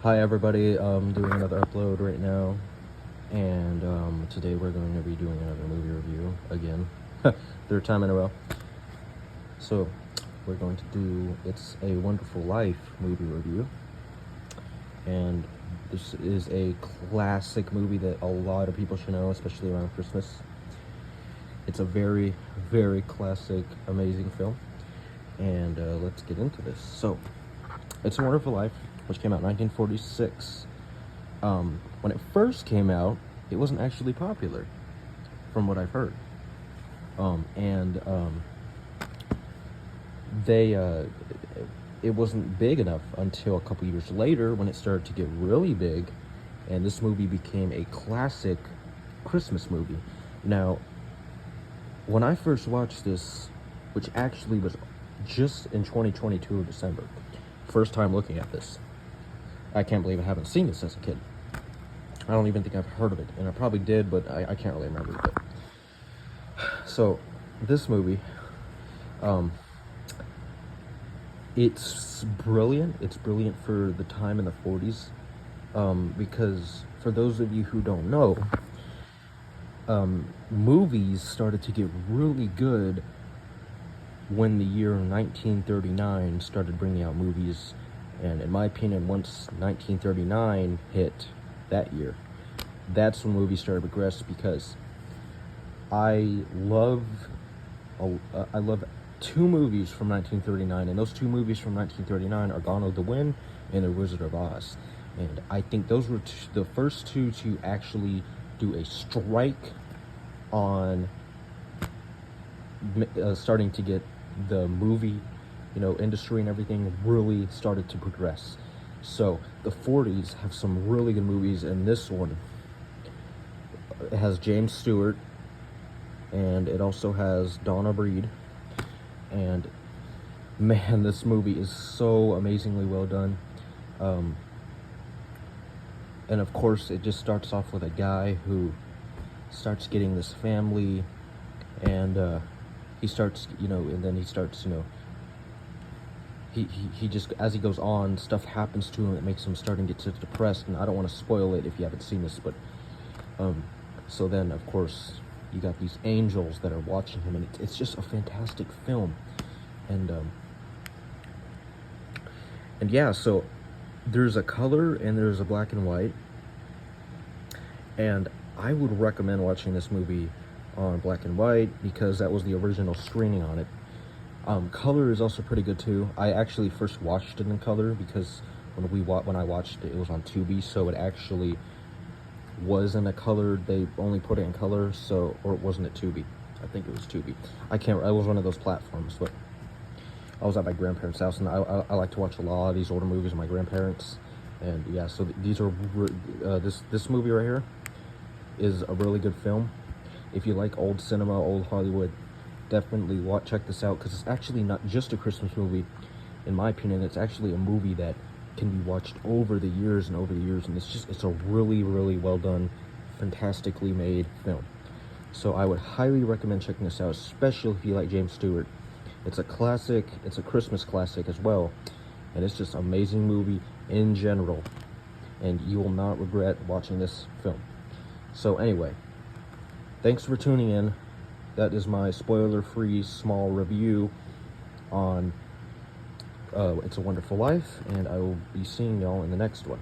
Hi everybody, I'm doing another upload right now, and today we're going to be doing another movie review again, third time in a row. So we're going to do It's a Wonderful Life movie review, and this is a classic movie that a lot of people should know, especially around Christmas. It's a very, very classic, amazing film, and let's get into this. So, It's a Wonderful Life, which came out in 1946. When it first came out, it wasn't actually popular, from what I've heard. It wasn't big enough until a couple years later when it started to get really big, and this movie became a classic Christmas movie. Now, when I first watched this, which actually was just in 2022 December, first time looking at this, I can't believe I haven't seen this as a kid. I don't even think I've heard of it, and I probably did, but I can't really remember it. So, this movie, it's brilliant. It's brilliant for the time in the 40s, because for those of you who don't know, movies started to get really good when the year 1939 started bringing out movies. And in my opinion, once 1939 hit, that year, that's when movies started to progress, because I love two movies from 1939, and those two movies from 1939 are Gone with the Wind and The Wizard of Oz. And I think those were the first two to actually do a strike on starting to get the movie, industry and everything really started to progress. So the 40s have some really good movies, and this one, it has James Stewart, and it also has Donna Reed. And man, this movie is so amazingly well done. And of course, it just starts off with a guy who starts getting this family, and he starts, and then he starts, he just, as he goes on, stuff happens to him that makes him starting to get so depressed. And I don't want to spoil it if you haven't seen this, but so then of course you got these angels that are watching him, and it's just a fantastic film. And yeah, so there's a color and there's a black and white, and I would recommend watching this movie on black and white because that was the original screening on it. Color is also pretty good too. I actually first watched it in color because when I watched it, it was on Tubi, so it actually wasn't a color. They only put it in color, so, or wasn't it Tubi? I think it was Tubi. I was one of those platforms, but I was at my grandparents' house, and I like to watch a lot of these older movies with my grandparents. And yeah, so these are this movie right here is a really good film. If you like old cinema, old Hollywood, definitely check this out, because it's actually not just a Christmas movie. In my opinion, it's actually a movie that can be watched over the years and over the years, and it's a really, really well done, fantastically made film. So I would highly recommend checking this out, especially if you like James Stewart. It's a classic, it's a Christmas classic as well, and it's just an amazing movie in general, and you will not regret watching this film. So anyway, thanks for tuning in. That is my spoiler-free small review on It's a Wonderful Life, and I will be seeing y'all in the next one.